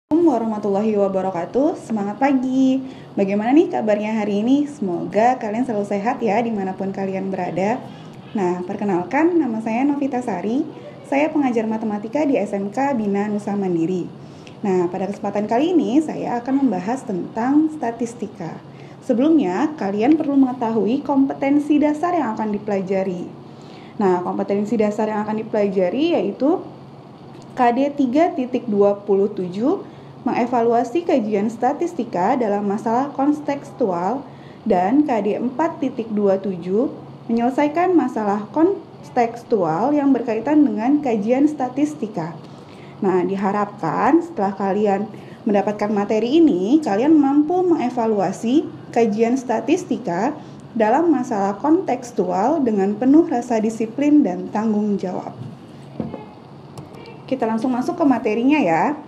Assalamualaikum warahmatullahi wabarakatuh. Semangat pagi. Bagaimana nih kabarnya hari ini? Semoga kalian selalu sehat ya dimanapun kalian berada. Nah, perkenalkan nama saya Novita Sari. Saya pengajar matematika di SMK Bina Nusa Mandiri. Nah, pada kesempatan kali ini saya akan membahas tentang statistika. Sebelumnya, kalian perlu mengetahui kompetensi dasar yang akan dipelajari. Nah, kompetensi dasar yang akan dipelajari yaitu KD 3.27 mengevaluasi kajian statistika dalam masalah kontekstual dan KD 4.27 menyelesaikan masalah kontekstual yang berkaitan dengan kajian statistika. Nah, diharapkan setelah kalian mendapatkan materi ini, kalian mampu mengevaluasi kajian statistika dalam masalah kontekstual dengan penuh rasa disiplin dan tanggung jawab. Kita langsung masuk ke materinya ya.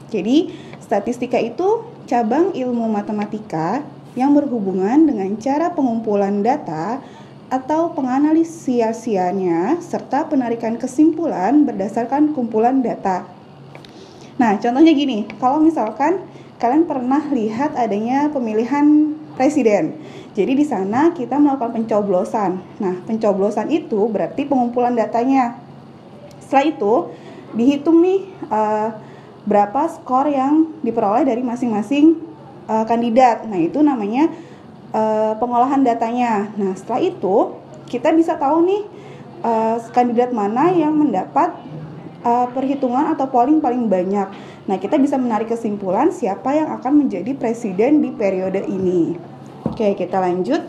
Jadi, statistika itu cabang ilmu matematika yang berhubungan dengan cara pengumpulan data atau penganalisasiannya serta penarikan kesimpulan berdasarkan kumpulan data. Nah, contohnya gini, kalau misalkan kalian pernah lihat adanya pemilihan presiden. Jadi di sana kita melakukan pencoblosan. Nah, pencoblosan itu berarti pengumpulan datanya. Setelah itu dihitung nih berapa skor yang diperoleh dari masing-masing kandidat. Nah, itu namanya pengolahan datanya. Nah, setelah itu kita bisa tahu nih kandidat mana yang mendapat perhitungan atau polling paling banyak. Nah, kita bisa menarik kesimpulan siapa yang akan menjadi presiden di periode ini. Oke, kita lanjut.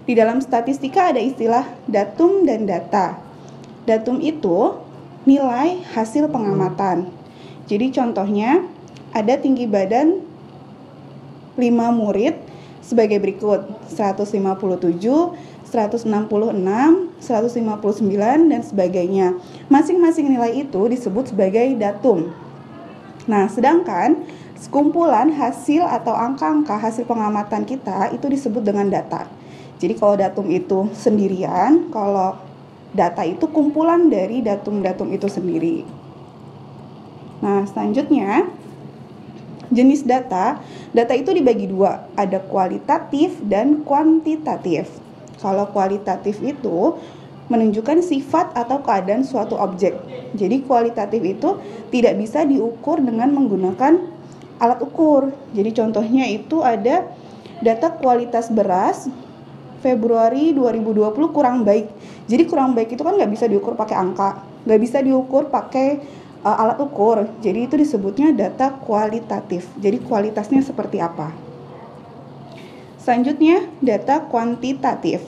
Di dalam statistika ada istilah datum dan data. Datum itu nilai hasil pengamatan. Jadi contohnya ada tinggi badan 5 murid sebagai berikut: 157, 166, 159 dan sebagainya. Masing-masing nilai itu disebut sebagai datum. Nah, sedangkan sekumpulan hasil atau angka-angka hasil pengamatan kita itu disebut dengan data. Jadi kalau datum itu sendirian, kalau data itu kumpulan dari datum-datum itu sendiri. Nah, selanjutnya jenis data. Data itu dibagi dua, ada kualitatif dan kuantitatif. Kalau kualitatif itu menunjukkan sifat atau keadaan suatu objek. Jadi kualitatif itu tidak bisa diukur dengan menggunakan alat ukur. Jadi contohnya itu ada data kualitas beras Februari 2020 kurang baik. Jadi kurang baik itu kan nggak bisa diukur pakai angka, nggak bisa diukur pakai alat ukur. Jadi itu disebutnya data kualitatif. Jadi kualitasnya seperti apa? Selanjutnya data kuantitatif.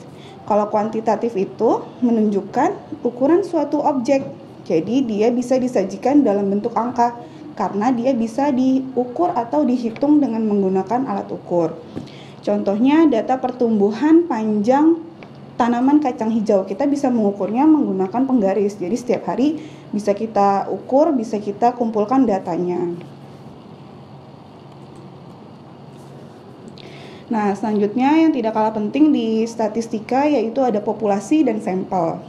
Kalau kuantitatif itu menunjukkan ukuran suatu objek. Jadi dia bisa disajikan dalam bentuk angka karena dia bisa diukur atau dihitung dengan menggunakan alat ukur. Contohnya data pertumbuhan panjang tanaman kacang hijau. Kita bisa mengukurnya menggunakan penggaris. Jadi setiap hari bisa kita ukur, bisa kita kumpulkan datanya. Nah, selanjutnya yang tidak kalah penting di statistika yaitu ada populasi dan sampel.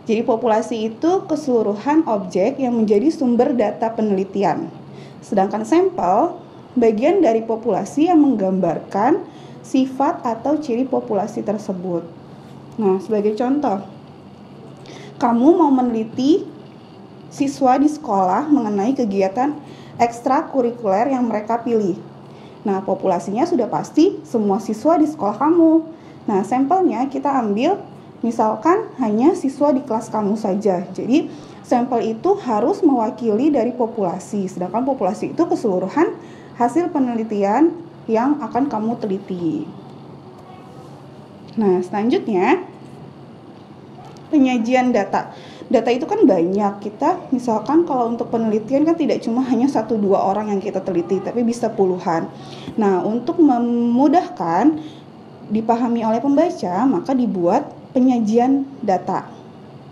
Jadi populasi itu keseluruhan objek yang menjadi sumber data penelitian. Sedangkan sampel bagian dari populasi yang menggambarkan sifat atau ciri populasi tersebut. Nah, sebagai contoh, kamu mau meneliti siswa di sekolah mengenai kegiatan ekstrakurikuler yang mereka pilih. Nah, populasinya sudah pasti semua siswa di sekolah kamu. Nah, sampelnya kita ambil misalkan hanya siswa di kelas kamu saja. Jadi, sampel itu harus mewakili dari populasi, sedangkan populasi itu keseluruhan hasil penelitian yang akan kamu teliti. Nah, selanjutnya penyajian data. Data itu kan banyak. Kita misalkan kalau untuk penelitian kan tidak cuma hanya 1-2 orang yang kita teliti, tapi bisa puluhan. Nah, untuk memudahkan dipahami oleh pembaca, maka dibuat penyajian data.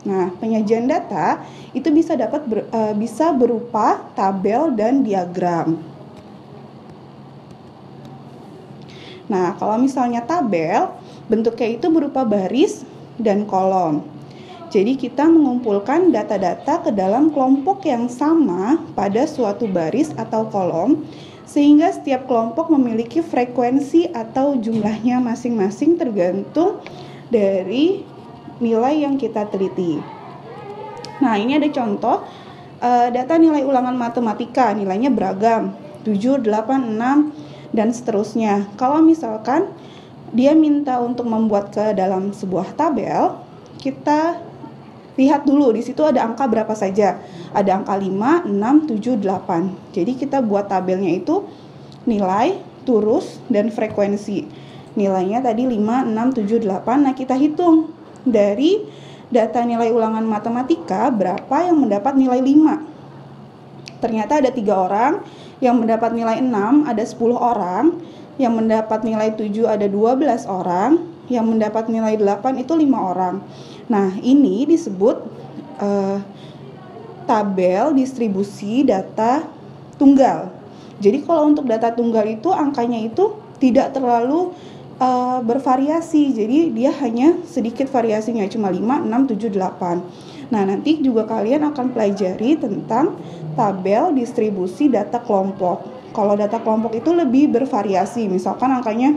Nah, penyajian data itu bisa berupa tabel dan diagram. Nah, kalau misalnya tabel, bentuknya itu berupa baris dan kolom. Jadi kita mengumpulkan data-data ke dalam kelompok yang sama pada suatu baris atau kolom, sehingga setiap kelompok memiliki frekuensi atau jumlahnya masing-masing tergantung dari nilai yang kita teliti. Nah, ini ada contoh data nilai ulangan matematika, nilainya beragam, 7, 8, 6, dan seterusnya. Kalau misalkan dia minta untuk membuat ke dalam sebuah tabel, kita lihat dulu di situ ada angka berapa saja. Ada angka 5, 6, 7, 8. Jadi kita buat tabelnya itu nilai, turus, dan frekuensi. Nilainya tadi 5, 6, 7, 8. Nah, kita hitung dari data nilai ulangan matematika berapa yang mendapat nilai 5. Ternyata ada 3 orang yang mendapat nilai 6, ada 10 orang. Yang mendapat nilai 7 ada 12 orang. Yang mendapat nilai 8 itu 5 orang. Nah, ini disebut tabel distribusi data tunggal. Jadi kalau untuk data tunggal itu angkanya itu tidak terlalu bervariasi. Jadi dia hanya sedikit variasinya, cuma 5, 6, 7, 8. Nah, nanti juga kalian akan pelajari tentang tabel distribusi data kelompok. Kalau data kelompok itu lebih bervariasi. Misalkan angkanya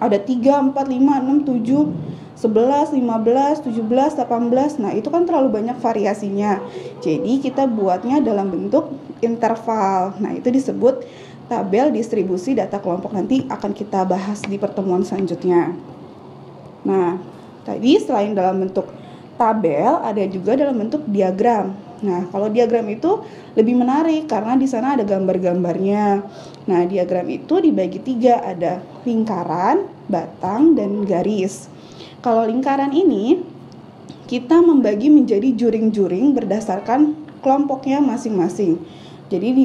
ada 3, 4, 5, 6, 7, 11, 15, 17, 18. Nah, itu kan terlalu banyak variasinya. Jadi kita buatnya dalam bentuk interval. Nah, itu disebut tabel distribusi data kelompok. Nanti akan kita bahas di pertemuan selanjutnya. Nah, tadi selain dalam bentuk tabel, ada juga dalam bentuk diagram. Nah, kalau diagram itu lebih menarik karena di sana ada gambar-gambarnya. Nah, diagram itu dibagi 3, ada lingkaran, batang, dan garis. Kalau lingkaran ini, kita membagi menjadi juring-juring berdasarkan kelompoknya masing-masing. Jadi di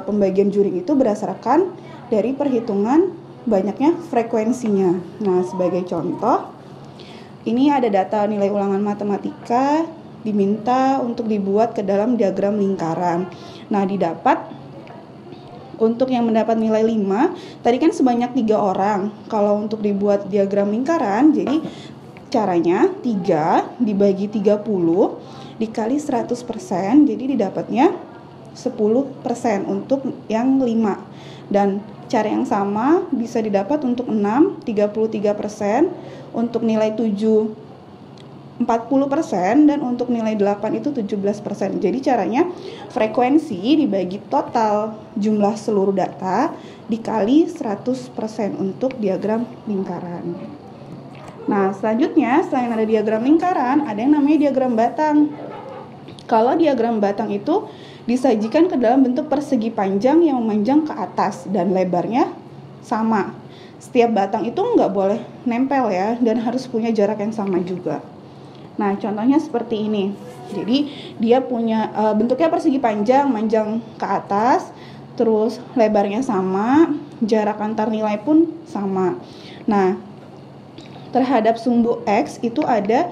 pembagian juring itu berdasarkan dari perhitungan banyaknya frekuensinya. Nah, sebagai contoh, ini ada data nilai ulangan matematika diminta untuk dibuat ke dalam diagram lingkaran. Nah, didapat untuk yang mendapat nilai 5, tadi kan sebanyak 3 orang. Kalau untuk dibuat diagram lingkaran, jadi caranya 3 dibagi 30 dikali 100%, jadi didapatnya 10% untuk yang 5. Dan cara yang sama bisa didapat untuk 6, 33%, untuk nilai 7, 40%, dan untuk nilai 8 itu 17%. Jadi caranya frekuensi dibagi total jumlah seluruh data dikali 100% untuk diagram lingkaran. Nah, selanjutnya selain ada diagram lingkaran, ada yang namanya diagram batang. Kalau diagram batang itu disajikan ke dalam bentuk persegi panjang yang memanjang ke atas dan lebarnya sama. Setiap batang itu nggak boleh nempel ya, dan harus punya jarak yang sama juga. Nah, contohnya seperti ini. Jadi dia punya bentuknya persegi panjang, manjang ke atas, terus lebarnya sama, jarak antar nilai pun sama. Nah, terhadap sumbu X itu ada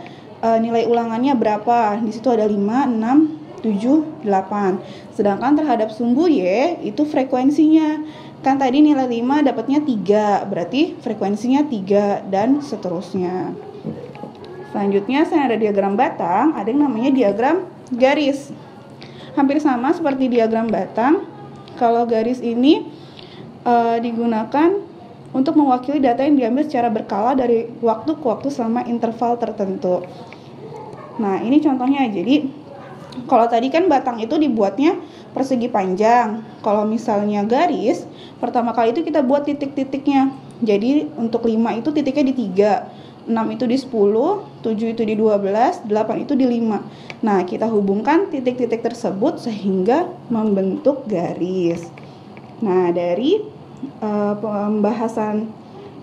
nilai ulangannya berapa? Di situ ada 5, 6, 7, 8. Sedangkan terhadap sumbu Y itu frekuensinya. Kan tadi nilai 5 dapatnya 3, berarti frekuensinya 3 dan seterusnya. Selanjutnya saya ada diagram batang, ada yang namanya diagram garis. Hampir sama seperti diagram batang. Kalau garis ini digunakan untuk mewakili data yang diambil secara berkala dari waktu ke waktu selama interval tertentu. Nah, ini contohnya. Jadi, kalau tadi kan batang itu dibuatnya persegi panjang. Kalau misalnya garis, pertama kali itu kita buat titik-titiknya. Jadi, untuk 5 itu titiknya di 3, 6 itu di 10, 7 itu di 12, 8 itu di 5. Nah, kita hubungkan titik-titik tersebut sehingga membentuk garis. Nah, dari pembahasan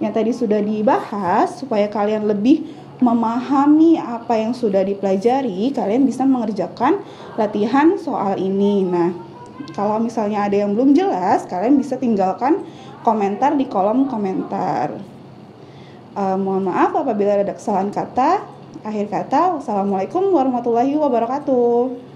yang tadi sudah dibahas, supaya kalian lebih memahami apa yang sudah dipelajari, kalian bisa mengerjakan latihan soal ini. Nah, kalau misalnya ada yang belum jelas, kalian bisa tinggalkan komentar di kolom komentar. Mohon maaf apabila ada kesalahan kata. Akhir kata, wassalamualaikum warahmatullahi wabarakatuh.